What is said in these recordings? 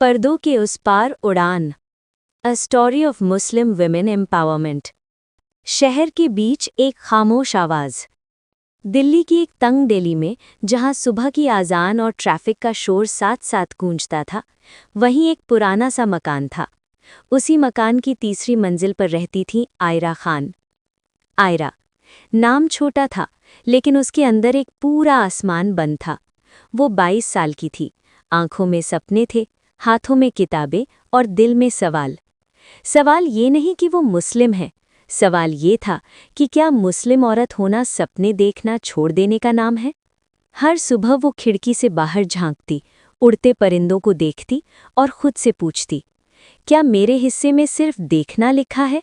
पर्दों के उस पार उड़ान। A story of Muslim women empowerment. शहर के बीच एक खामोश आवाज़। दिल्ली की एक तंग गली में, जहां सुबह की आज़ान और ट्रैफिक का शोर साथ साथ गूंजता था, वहीं एक पुराना सा मकान था। उसी मकान की तीसरी मंजिल पर रहती थी आयरा खान। आयरा नाम छोटा था, लेकिन उसके अंदर एक पूरा आसमान बंद था। वो 22 साल की थी। आंखों में सपने थे, हाथों में किताबें और दिल में सवाल। सवाल ये नहीं कि वो मुस्लिम है, सवाल ये था कि क्या मुस्लिम औरत होना सपने देखना छोड़ देने का नाम है। हर सुबह वो खिड़की से बाहर झांकती, उड़ते परिंदों को देखती और खुद से पूछती, क्या मेरे हिस्से में सिर्फ देखना लिखा है?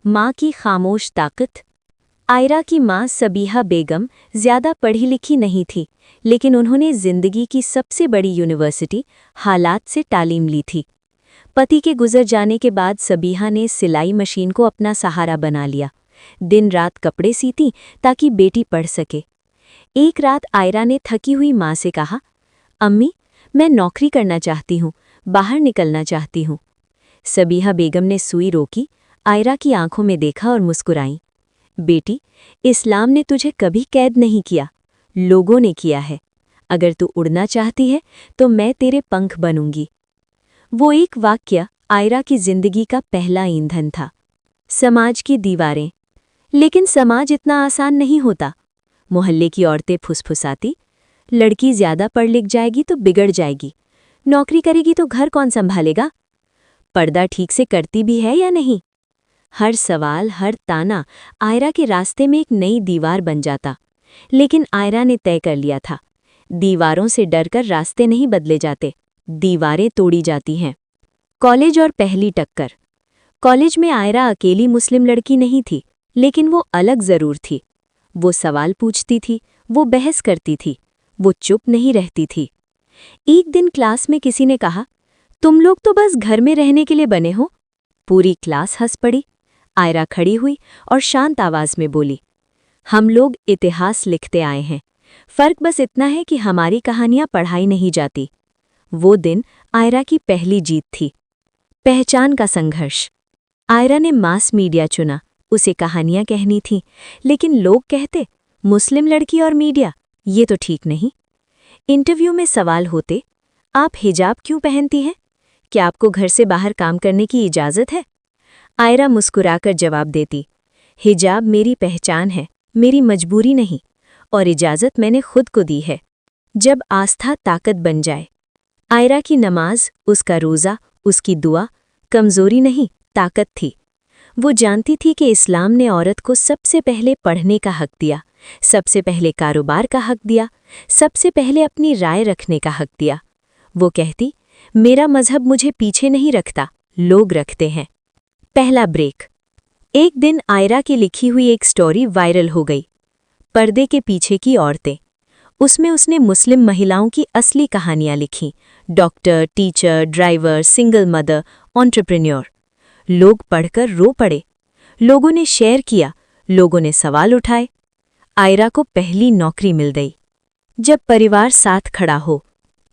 माँ की खामोश ताकत। आयरा की माँ सबीहा बेगम ज़्यादा पढ़ी लिखी नहीं थी, लेकिन उन्होंने ज़िंदगी की सबसे बड़ी यूनिवर्सिटी हालात से तालीम ली थी। पति के गुजर जाने के बाद सबीहा ने सिलाई मशीन को अपना सहारा बना लिया। दिन रात कपड़े सीती ताकि बेटी पढ़ सके। एक रात आयरा ने थकी हुई माँ से कहा, अम्मी, मैं नौकरी करना चाहती हूँ, बाहर निकलना चाहती हूँ। सबीहा बेगम ने सुई रोकी, आयरा की आंखों में देखा और मुस्कुराई। बेटी, इस्लाम ने तुझे कभी कैद नहीं किया, लोगों ने किया है। अगर तू उड़ना चाहती है तो मैं तेरे पंख बनूंगी। वो एक वाक्य आयरा की जिंदगी का पहला ईंधन था। समाज की दीवारें। लेकिन समाज इतना आसान नहीं होता। मोहल्ले की औरतें फुसफुसाती, लड़की ज्यादा पढ़ लिख जाएगी तो बिगड़ जाएगी, नौकरी करेगी तो घर कौन संभालेगा, पर्दा ठीक से करती भी है या नहीं। हर सवाल, हर ताना आयरा के रास्ते में एक नई दीवार बन जाता। लेकिन आयरा ने तय कर लिया था, दीवारों से डरकर रास्ते नहीं बदले जाते, दीवारें तोड़ी जाती हैं। कॉलेज और पहली टक्कर। कॉलेज में आयरा अकेली मुस्लिम लड़की नहीं थी, लेकिन वो अलग जरूर थी। वो सवाल पूछती थी, वो बहस करती थी, वो चुप नहीं रहती थी। एक दिन क्लास में किसी ने कहा, तुम लोग तो बस घर में रहने के लिए बने हो। पूरी क्लास हंस पड़ी। आयरा खड़ी हुई और शांत आवाज में बोली, हम लोग इतिहास लिखते आए हैं, फर्क बस इतना है कि हमारी कहानियां पढ़ाई नहीं जाती। वो दिन आयरा की पहली जीत थी। पहचान का संघर्ष। आयरा ने मास मीडिया चुना, उसे कहानियां कहनी थीं, लेकिन लोग कहते, मुस्लिम लड़की और मीडिया, ये तो ठीक नहीं। इंटरव्यू में सवाल होते, आप हिजाब क्यों पहनती हैं? क्या आपको घर से बाहर काम करने की इजाज़त है? आयरा मुस्कुराकर जवाब देती, हिजाब मेरी पहचान है, मेरी मजबूरी नहीं, और इजाज़त मैंने खुद को दी है। जब आस्था ताकत बन जाए। आयरा की नमाज, उसका रोज़ा, उसकी दुआ कमज़ोरी नहीं, ताकत थी। वो जानती थी कि इस्लाम ने औरत को सबसे पहले पढ़ने का हक दिया, सबसे पहले कारोबार का हक दिया, सबसे पहले अपनी राय रखने का हक दिया। वो कहती, मेरा मजहब मुझे पीछे नहीं रखता, लोग रखते हैं। पहला ब्रेक। एक दिन आयरा की लिखी हुई एक स्टोरी वायरल हो गई, पर्दे के पीछे की औरतें। उसमें उसने मुस्लिम महिलाओं की असली कहानियां लिखीं, doctor, teacher, driver, single mother, entrepreneur. लोग पढ़कर रो पड़े। लोगों ने शेयर किया, लोगों ने सवाल उठाए। आयरा को पहली नौकरी मिल गई। जब परिवार साथ खड़ा हो।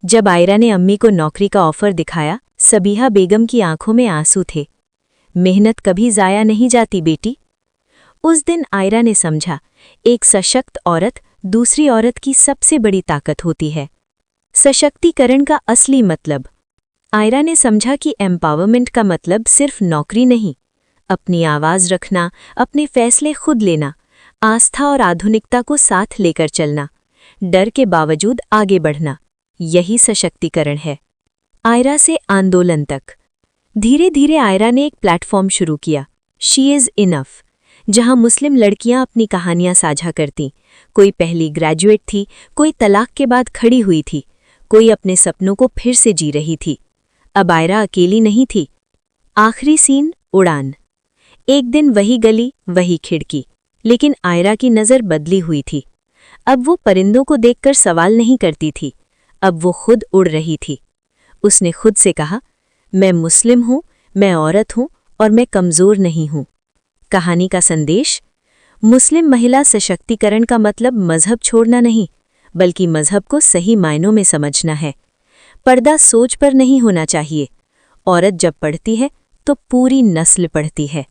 जब आयरा ने अम्मी को नौकरी का ऑफर दिखाया, सबीहा बेगम की आंखों में आंसू थे। मेहनत कभी जाया नहीं जाती बेटी। उस दिन आयरा ने समझा, एक सशक्त औरत दूसरी औरत की सबसे बड़ी ताकत होती है। सशक्तिकरण का असली मतलब। आयरा ने समझा कि एम्पावरमेंट का मतलब सिर्फ नौकरी नहीं, अपनी आवाज़ रखना, अपने फैसले खुद लेना, आस्था और आधुनिकता को साथ लेकर चलना, डर के बावजूद आगे बढ़ना, यही सशक्तिकरण है। आयरा से आंदोलन तक। धीरे धीरे आयरा ने एक प्लेटफॉर्म शुरू किया, शी इज़ इनफ, जहां मुस्लिम लड़कियां अपनी कहानियां साझा करतीं। कोई पहली ग्रेजुएट थी, कोई तलाक के बाद खड़ी हुई थी, कोई अपने सपनों को फिर से जी रही थी। अब आयरा अकेली नहीं थी। आखिरी सीन, उड़ान। एक दिन वही गली, वही खिड़की, लेकिन आयरा की नज़र बदली हुई थी। अब वो परिंदों को देखकर सवाल नहीं करती थी, अब वो खुद उड़ रही थी। उसने खुद से कहा, मैं मुस्लिम हूँ, मैं औरत हूँ और मैं कमज़ोर नहीं हूँ। कहानी का संदेश, मुस्लिम महिला सशक्तिकरण का मतलब मजहब छोड़ना नहीं, बल्कि मजहब को सही मायनों में समझना है। पर्दा सोच पर नहीं होना चाहिए। औरत जब पढ़ती है तो पूरी नस्ल पढ़ती है।